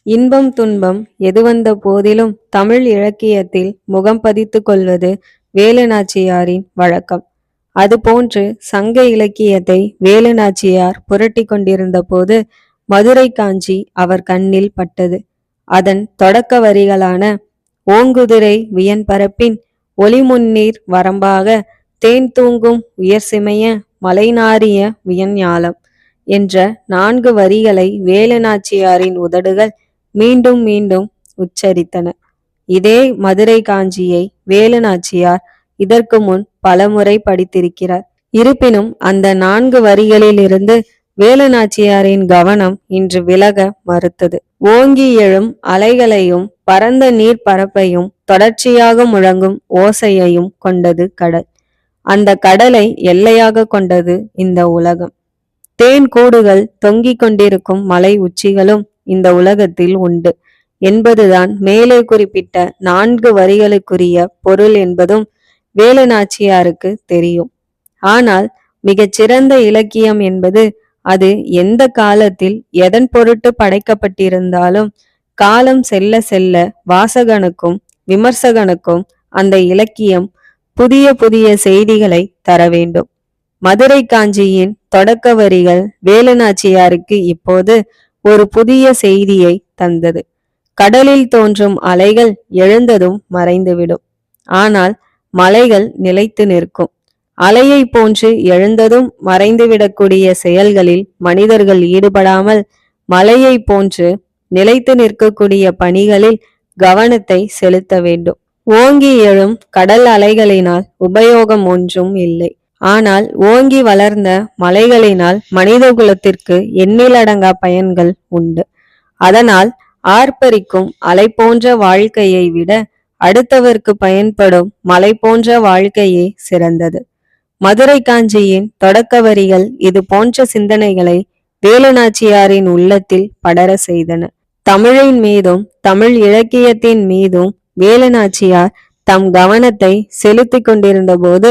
இன்பம் துன்பம் எது வந்த போதிலும் தமிழ் இலக்கியத்தில் முகம் பதித்து கொள்வது வேலுநாச்சியாரின் வழக்கம். அதுபோன்று சங்க இலக்கியத்தை வேலுநாச்சியார் புரட்டி கொண்டிருந்த போது மதுரை காஞ்சி அவர் கண்ணில் பட்டது. அதன் தொடக்க வரிகளான ஓங்குதிரை வியன்பரப்பின் ஒளிமுன்னீர் வரம்பாக தேன் தூங்கும் உயர் சிமைய மலைநாரிய வியஞ்ஞாலம் என்ற 4 வரிகளை வேலுநாச்சியாரின் உதடுகள் மீண்டும் மீண்டும் உச்சரித்தன. இதே மதுரை காஞ்சியை வேலுநாச்சியார் இதற்கு முன் பலமுறை படித்திருக்கிறார். இருப்பினும் அந்த 4 வரிகளிலிருந்து வேலுநாச்சியாரின் கவனம் இன்று விலக மறுத்தது. ஓங்கி எழும் அலைகளையும் பரந்த நீர் பரப்பையும் தொடர்ச்சியாக முழங்கும் ஓசையையும் கொண்டது கடல். அந்த கடலை எல்லையாக கொண்டது இந்த உலகம். தேன் கூடுகள் தொங்கிக் கொண்டிருக்கும் மலை உச்சிகளும் இந்த உலகத்தில் உண்டு என்பதுதான் மேலே குறிப்பிட்ட 4 வரிகளுக்குரிய பொருள் என்பதும் வேலுநாச்சியாருக்கு தெரியும். ஆனால் மிகச்சிறந்த இலக்கியம் என்பது அது எந்த காலத்தில் எதன் பொருட்டு படைக்கப்பட்டிருந்தாலும் காலம் செல்ல செல்ல வாசகனுக்கும் விமர்சகனுக்கும் அந்த இலக்கியம் புதிய புதிய செய்திகளை தர வேண்டும். மதுரை காஞ்சியின் தொடக்க வரிகள் வேலுநாச்சியாருக்கு இப்போது ஒரு புதிய செய்தியை தந்தது. கடலில் தோன்றும் அலைகள் எழுந்ததும் மறைந்துவிடும். ஆனால் மலைகள் நிலைத்து நிற்கும். அலையை போன்று எழுந்ததும் மறைந்துவிடக்கூடிய செயல்களில் மனிதர்கள் ஈடுபடாமல் மலையை போன்று நிலைத்து நிற்கக்கூடிய பணிகளில் கவனத்தை செலுத்த வேண்டும். ஓங்கி எழும் கடல் அலைகளினால் உபயோகம் ஒன்றும் இல்லை. ஆனால் ஓங்கி வளர்ந்த மலைகளினால் மனித குலத்திற்கு எண்ணிலடங்கா பயன்கள் உண்டு. அதனால் ஆர்ப்பரிக்கும் அலை போன்ற வாழ்க்கையை விட அடுத்தவர்க்கு பயன்படும் மலை போன்ற வாழ்க்கையே சிறந்தது. மதுரை காஞ்சியின் தொடக்க வரிகள் இது போன்ற சிந்தனைகளை வேலுநாச்சியாரின் உள்ளத்தில் படர செய்தன. தமிழின் மீதும் தமிழ் இலக்கியத்தின் மீதும் வேலுநாச்சியார் தம் கவனத்தை செலுத்தி கொண்டிருந்த போது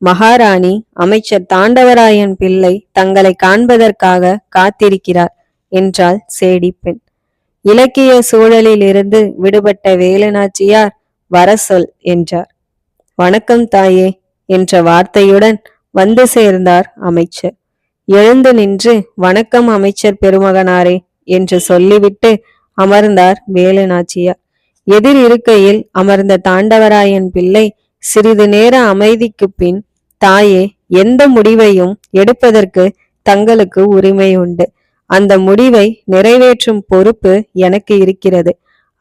மகாராணி அமைச்சர் தாண்டவராயன் பிள்ளை தங்களை காண்பதற்காக காத்திருக்கிறார் என்றாள் சேடி பெண். இலக்கிய சூழலில் இருந்து விடுபட்ட வேலுநாச்சியார் வர சொல் என்றார். வணக்கம் தாயே என்ற வார்த்தையுடன் வந்து சேர்ந்தார் அமைச்சர். எழுந்து நின்று வணக்கம் அமைச்சர் பெருமகனாரே என்று சொல்லிவிட்டு அமர்ந்தார் வேலுநாச்சியார். எதிர் இருக்கையில் அமர்ந்த தாண்டவராயன் பிள்ளை சிறிது நேர அமைதிக்கு பின், தாயே, எந்த முடிவையும் எடுப்பதற்கு தங்களுக்கு உரிமை உண்டு. அந்த முடிவை நிறைவேற்றும் பொறுப்பு எனக்கு இருக்கிறது.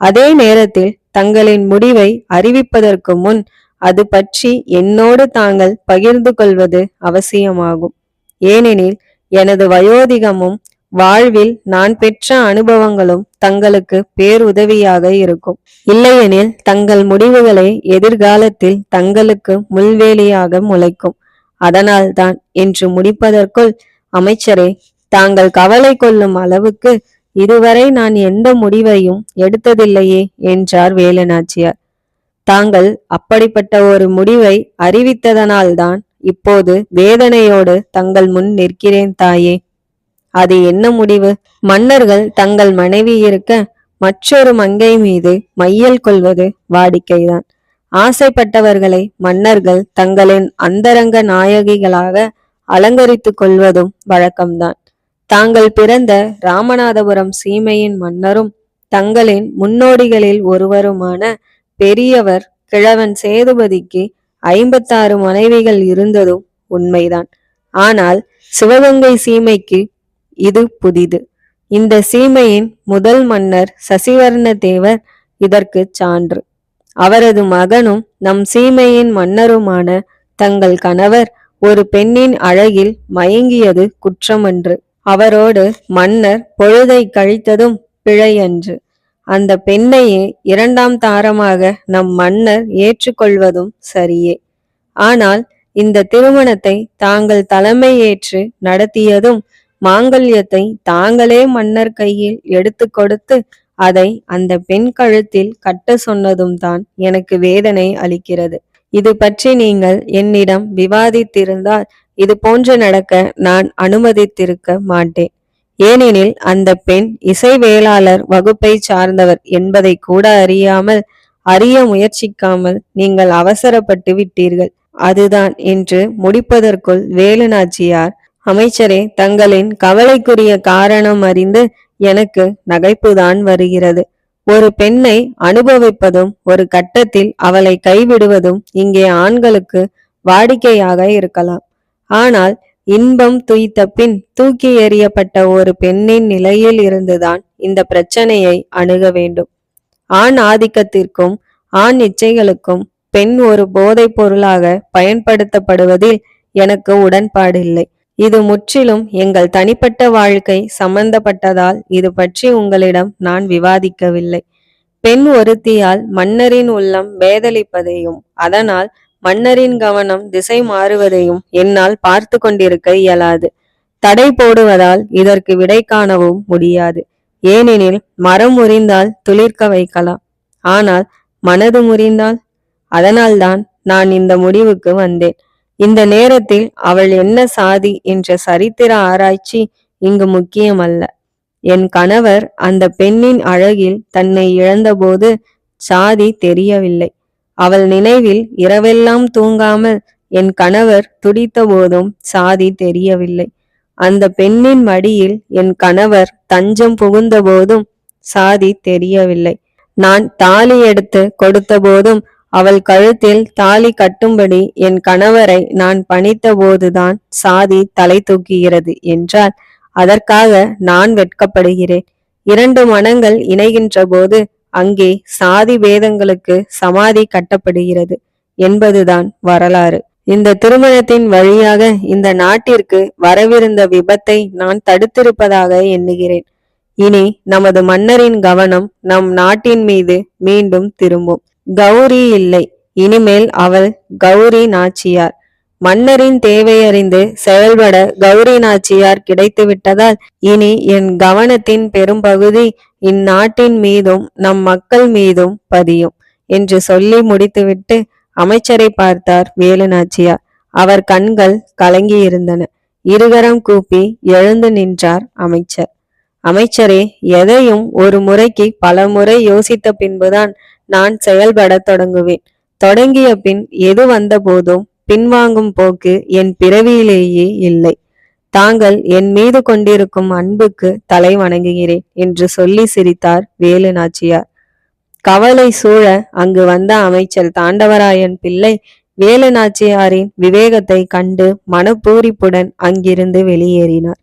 அதே நேரத்தில் தங்களின் முடிவை அறிவிப்பதற்கு முன் அது பற்றி என்னோடு தாங்கள் பகிர்ந்து கொள்வது அவசியமாகும். ஏனெனில் எனது வயோதிகமும் வாழ்வில் நான் பெற்ற அனுபவங்களும் தங்களுக்கு பேருதவியாக இருக்கும். இல்லையெனில் தங்கள் முடிவுகளை எதிர்காலத்தில் தங்களுக்கு முள்வேலியாக முளைக்கும். அதனால்தான் என்று முடிப்பதற்குள், அமைச்சரே, தாங்கள் கவலை கொள்ளும் அளவுக்கு இதுவரை நான் எந்த முடிவையும் எடுத்ததில்லையே என்றார் வேலுநாச்சியார். தாங்கள் அப்படிப்பட்ட ஒரு முடிவை அறிவித்ததனால்தான் இப்போது வேதனையோடு தங்கள் முன் நிற்கிறேன் தாயே. அது என்ன முடிவு? மன்னர்கள் தங்கள் மனைவி இருக்க மற்றொரு மங்கை மீது மையல் கொள்வது வாடிக்கைதான். ஆசைப்பட்டவர்களை மன்னர்கள் தங்களின் அந்தரங்க நாயகிகளாக அலங்கரித்து கொள்வதும் வழக்கம்தான். தாங்கள் பிறந்த ராமநாதபுரம் சீமையின் மன்னரும் தங்களின் முன்னோடிகளில் ஒருவருமான பெரியவர் கிழவன் சேதுபதிக்கு 56 மனைவிகள் இருந்ததும் உண்மைதான். ஆனால் சிவகங்கை சீமைக்கு இது புதிது. இந்த சீமையின் முதல் மன்னர் சசிவர்ண தேவர் இதற்கு சான்று. அவரது மகனும் நம் சீமையின் மன்னருமான தங்கள் கணவர் ஒரு பெண்ணின் அழகில் மயங்கியது குற்றமன்று. அவரோடு மன்னர் பொழுதை கழித்ததும் பிழையன்று. அந்த பெண்ணையே 2ஆம் தாரமாக நம் மன்னர் ஏற்றுக்கொள்வதும் சரியே. ஆனால் இந்த திருமணத்தை தாங்கள் தலைமை ஏற்று நடத்தியதும் மாங்கல்யத்தை தாங்களே மன்னர் கையில் எடுத்து கொடுத்து அதை அந்த பெண் கழுத்தில் கட்ட சொன்னதும் தான் எனக்கு வேதனை அளிக்கிறது. இது பற்றி நீங்கள் என்னிடம் விவாதித்திருந்தால் இது போன்று நடக்க நான் அனுமதித்திருக்க மாட்டேன். ஏனெனில் அந்த பெண் இசைவேளாளர் வகுப்பை சார்ந்தவர் என்பதை கூட அறிய முயற்சிக்காமல் நீங்கள் அவசரப்பட்டு விட்டீர்கள். அதுதான் என்று முடிப்பதற்குள் வேலு நாச்சியார், அமைச்சரே, தங்களின் கவலைக்குரிய காரணம் அறிந்து எனக்கு நகைப்புதான் வருகிறது. ஒரு பெண்ணை அனுபவிப்பதும் ஒரு கட்டத்தில் அவளை கைவிடுவதும் இங்கே ஆண்களுக்கு வாடிக்கையாக இருக்கலாம். ஆனால் இன்பம் துய்த்த பின் தூக்கி எறியப்பட்ட ஒரு பெண்ணின் நிலையில் இருந்துதான் இந்த பிரச்சனையை அணுக வேண்டும். ஆண் ஆதிக்கத்திற்கும் ஆண் இச்சைகளுக்கும் பெண் ஒரு போதைப் பொருளாக பயன்படுத்தப்படுவதில் எனக்கு உடன்பாடில்லை. இது முற்றிலும் எங்கள் தனிப்பட்ட வாழ்க்கை சம்பந்தப்பட்டதால் இது பற்றி உங்களிடம் நான் விவாதிக்கவில்லை. பெண் ஒருத்தியால் மன்னரின் உள்ளம் வேதளிப்பதையும் அதனால் மன்னரின் கவனம் திசை மாறுவதையும் என்னால் பார்த்து கொண்டிருக்க இயலாது. தடை போடுவதால் இதற்கு விடை காணவும் முடியாது. ஏனெனில் மரம் முறிந்தால் துளிர்க்க வைக்கலாம், ஆனால் மனது முறிந்தால். அதனால்தான் நான் இந்த முடிவுக்கு வந்தேன். இந்த நேரத்தில் அவள் என்ன சாதி என்ற சரித்திர ஆராய்ச்சி இங்கு முக்கியமல்ல. என் கணவர் அந்த பெண்ணின் அழகில் தன்னை இழந்தபோது சாதி தெரியவில்லை. அவள் நினைவில் இரவெல்லாம் தூங்காமல் என் கணவர் துடித்த போதும் சாதி தெரியவில்லை. அந்த பெண்ணின் மடியில் என் கணவர் தஞ்சம் புகுந்த போதும் சாதி தெரியவில்லை. நான் தாலி எடுத்து கொடுத்த போதும் அவள் கழுத்தில் தாலி கட்டும்படி என் கணவரை நான் பணித்த போதுதான் சாதி தலை தூக்குகிறது என்றால் அதற்காக நான் வெட்கப்படுகிறேன். இரண்டு மனங்கள் இணைகின்ற போது அங்கே சாதி பேதங்களுக்கு சமாதி கட்டப்படுகிறது என்பதுதான் வரலாறு. இந்த திருமணத்தின் வழியாக இந்த நாட்டிற்கு வரவிருந்த விபத்தை நான் தடுத்திருப்பதாக எண்ணுகிறேன். இனி நமது மன்னரின் கவனம் நம் நாட்டின் மீது மீண்டும் திரும்பும். கௌரி இல்லை, இனிமேல் அவள் கௌரி நாச்சியார். மன்னரின் தேவையறிந்து செயல்பட கௌரி நாச்சியார் கிடைத்து விட்டதால் இனி என் கவனத்தின் பெரும்பகுதி இந்நாட்டின் மீதும் நம் மக்கள் மீதும் பதியும் என்று சொல்லி முடித்துவிட்டு அமைச்சரை பார்த்தார் வேலு நாச்சியார். அவர் கண்கள் கலங்கியிருந்தன. இருகரம் கூப்பி எழுந்து நின்றார் அமைச்சர். அமைச்சரே, எதையும் ஒரு முறைக்கு பல முறை யோசித்த பின்புதான் நான் செயல்பட தொடங்குவேன். தொடங்கிய பின் எது வந்த போதும் பின்வாங்கும் போக்கு என் பிறவியிலேயே இல்லை. தாங்கள் என் மீது கொண்டிருக்கும் அன்புக்கு தலை வணங்குகிறேன் என்று சொல்லி சிரித்தார் வேலு நாச்சியார். கவலை சூழ அங்கு வந்த அமைச்சர் தாண்டவராயன் பிள்ளை வேலு நாச்சியாரின் விவேகத்தை கண்டு மனப்பூரிப்புடன் அங்கிருந்து வெளியேறினார்.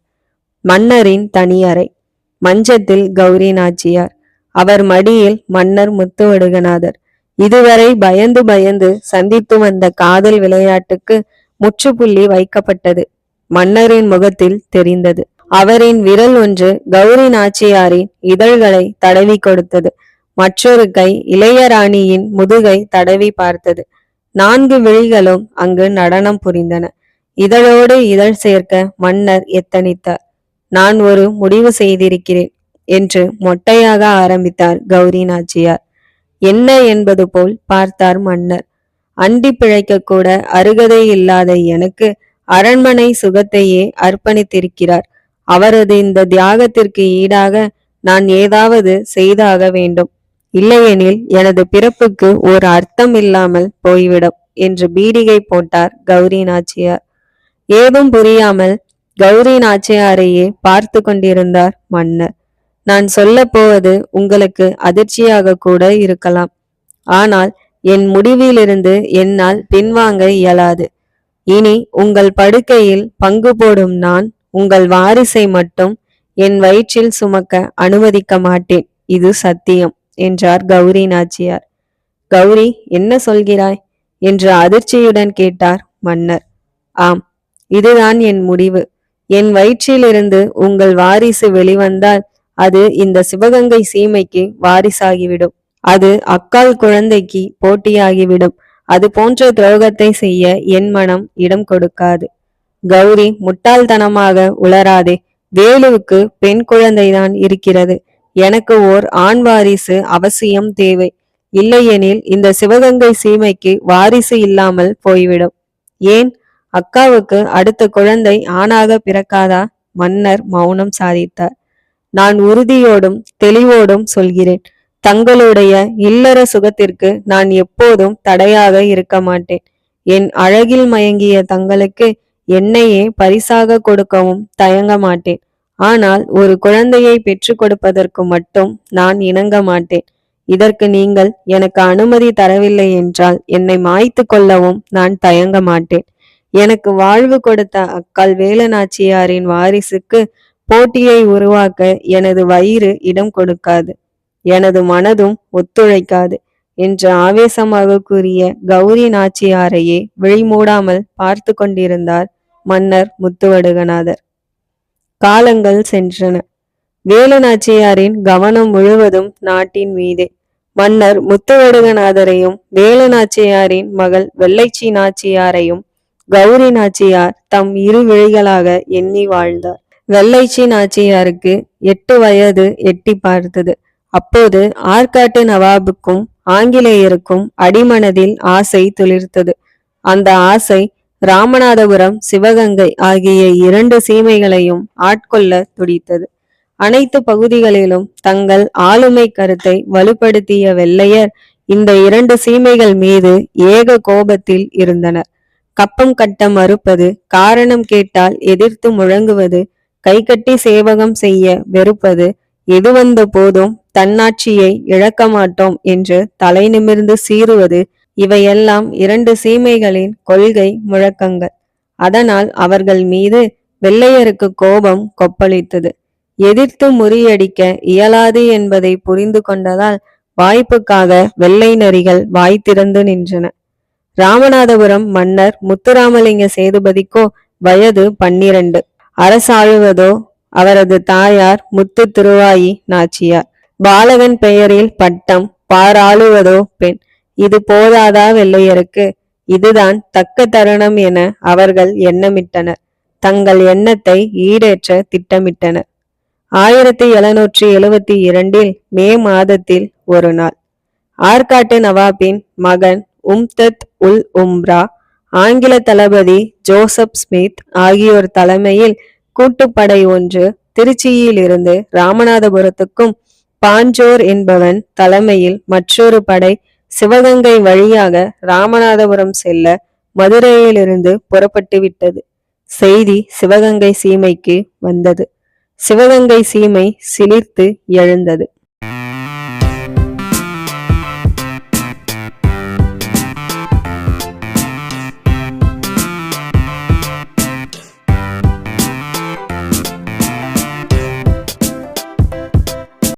மன்னரின் தனியறை. மஞ்சத்தில் கௌரி நாச்சியார், அவர் மடியில் மன்னர் முத்துவடுகநாதர். இதுவரை பயந்து பயந்து சந்தித்து வந்த காதல் விளையாட்டுக்கு முற்றுப்புள்ளி வைக்கப்பட்டது. மன்னரின் முகத்தில் தெரிந்தது. அவரின் விரல் ஒன்று கௌரி நாச்சியாரின் இதழ்களை தடவி கொடுத்தது. மற்றொரு கை இளையராணியின் முதுகை தடவி பார்த்தது. 4 விழிகளும் அங்கு நடனம் புரிந்தன. இதழோடு இதழ் சேர்க்க மன்னர் எத்தனித்தார். நான் ஒரு முடிவு செய்திருக்கிறேன் என்று மொட்டையாக ஆரம்பித்தார் கௌரி நாச்சியார். என்ன என்பது போல் பார்த்தார் மன்னர். அண்டி பிழைக்க கூட அருகதை இல்லாத எனக்கு அரண்மனை சுகத்தையே அர்ப்பணித்திருக்கிறார். அவரது இந்த தியாகத்திற்கு ஈடாக நான் ஏதாவது செய்தாக வேண்டும். இல்லையெனில் எனது பிறப்புக்கு ஒரு அர்த்தம் இல்லாமல் போய்விடும் என்று பீடிகை போட்டார் கௌரி நாச்சியார். ஏதும் புரியாமல் கௌரி நாச்சியாரையே பார்த்து கொண்டிருந்தார் மன்னர். நான் சொல்ல போவது உங்களுக்கு அதிர்ச்சியாக கூட இருக்கலாம். ஆனால் என் முடிவிலிருந்து என்னால் பின்வாங்க இயலாது. இனி உங்கள் படுக்கையில் பங்கு போடும் நான் உங்கள் வாரிசை மட்டும் என் வயிற்றில் சுமக்க அனுமதிக்க மாட்டேன். இது சத்தியம் என்றார் கௌரி நாச்சியார். கௌரி, என்ன சொல்கிறாய் என்று அதிர்ச்சியுடன் கேட்டார் மன்னர். ஆம், இதுதான் என் முடிவு. என் வயிற்றிலிருந்து உங்கள் வாரிசு வெளிவந்தால் அது இந்த சிவகங்கை சீமைக்கு வாரிசாகிவிடும். அது அக்கால் குழந்தைக்கு போட்டியாகிவிடும். அது போன்ற துரோகத்தை செய்ய என் மனம் இடம் கொடுக்காது. கௌரி, முட்டாள்தனமாக உளராதே. வேலுவுக்கு பெண் குழந்தைதான் இருக்கிறது. எனக்கு ஓர் ஆண் வாரிசு அவசியம் தேவை. இல்லையெனில் இந்த சிவகங்கை சீமைக்கு வாரிசு இல்லாமல் போய்விடும். ஏன், அக்காவுக்கு அடுத்த குழந்தை ஆணாக பிறக்காதா? மன்னர் மௌனம் சாதித்தார். நான் உறுதியோடும் தெளிவோடும் சொல்கிறேன், தங்களுடைய இல்லற சுகத்திற்கு நான் எப்போதும் தடையாக இருக்க மாட்டேன். என் அழகில் மயங்கிய தங்களுக்கு என்னையே பரிசாக கொடுக்கவும் தயங்க மாட்டேன். ஆனால் ஒரு குழந்தையை பெற்று கொடுப்பதற்கு மட்டும் நான் இணங்க மாட்டேன். இதற்கு நீங்கள் எனக்கு அனுமதி தரவில்லை என்றால் என்னை மாய்த்து கொள்ளவும் நான் தயங்க மாட்டேன். எனக்கு வாழ்வு கொடுத்த அக்காள் வேலநாச்சியாரின் வாரிசுக்கு போட்டியை உருவாக்க எனது வயிறு இடம் கொடுக்காது, எனது மனதும் ஒத்துழைக்காது என்று ஆவேசமாக கூறிய கௌரி நாச்சியாரையே விழிமூடாமல் பார்த்து கொண்டிருந்தார் மன்னர் முத்துவடுகநாதர். காலங்கள் சென்றன. வேலுநாச்சியாரின் கவனம் முழுவதும் நாட்டின் மீதே. மன்னர் முத்துவடுகநாதரையும் வேலுநாச்சியாரின் மகள் வெள்ளைச்சி நாச்சியாரையும் கௌரி நாச்சியார் தம் இரு விழிகளாக எண்ணி வாழ்ந்தார். வெள்ளைச்சி நாச்சியாருக்கு 8 வயது எட்டி பார்த்தது. அப்போது ஆற்காட்டு நவாபுக்கும் ஆங்கிலேயருக்கும் அடிமனதில் ஆசை துளிர்த்தது. அந்த ஆசை ராமநாதபுரம், சிவகங்கை ஆகிய 2 சீமைகளையும் ஆட்கொள்ள துடித்தது. அனைத்து பகுதிகளிலும் தங்கள் ஆளுமை கருத்தை வலுப்படுத்திய வெள்ளையர் இந்த 2 சீமைகள் மீது ஏக கோபத்தில் இருந்தனர். கப்பம் கட்ட மறுப்பது, காரணம் கேட்டால் எதிர்த்து முழங்குவது, கைகட்டி சேவகம் செய்ய வெறுப்பது, எது வந்த போதும் தன்னாட்சியை இழக்க மாட்டோம் என்று தலை நிமிர்ந்து சீறுவது, இவையெல்லாம் 2 சீமைகளின் கொள்கை முழக்கங்கள். அதனால் அவர்கள் மீது வெள்ளையருக்கு கோபம் கொப்பளித்தது. எதிர்த்து முறியடிக்க இயலாது என்பதை புரிந்து கொண்டதால் வாய்ப்புக்காக வெள்ளை நரிகள் வாய் திறந்து நின்றன. ராமநாதபுரம் மன்னர் முத்துராமலிங்க சேதுபதிக்கோ வயது 12. அரசாளுவதோ அவரது தாயார் முத்து திருவாயி நாச்சியார். பாலகன் பெயரில் பட்டம், பாராளுவதோ பெண். இது போதாதா வெள்ளையருக்கு? இதுதான் தக்க தருணம் என அவர்கள் எண்ணமிட்டனர். தங்கள் எண்ணத்தை ஈடேற்ற திட்டமிட்டனர். 1772 மே மாதத்தில் ஒரு நாள் ஆற்காட்டு நவாபின் மகன் உம்தத் உல் உம்ரா, ஆங்கில தளபதி ஜோசப் ஸ்மித் ஆகியோர் தலைமையில் கூட்டுப்படை ஒன்று திருச்சியில் இருந்து ராமநாதபுரத்துக்கும், பாஞ்சோர் என்பவன் தலைமையில் மற்றொரு படை சிவகங்கை வழியாக ராமநாதபுரம் செல்ல மதுரையிலிருந்து புறப்பட்டு விட்டது. செய்தி சிவகங்கை சீமைக்கு வந்தது. சிவகங்கை சீமை சிலிர்த்து எழுந்தது.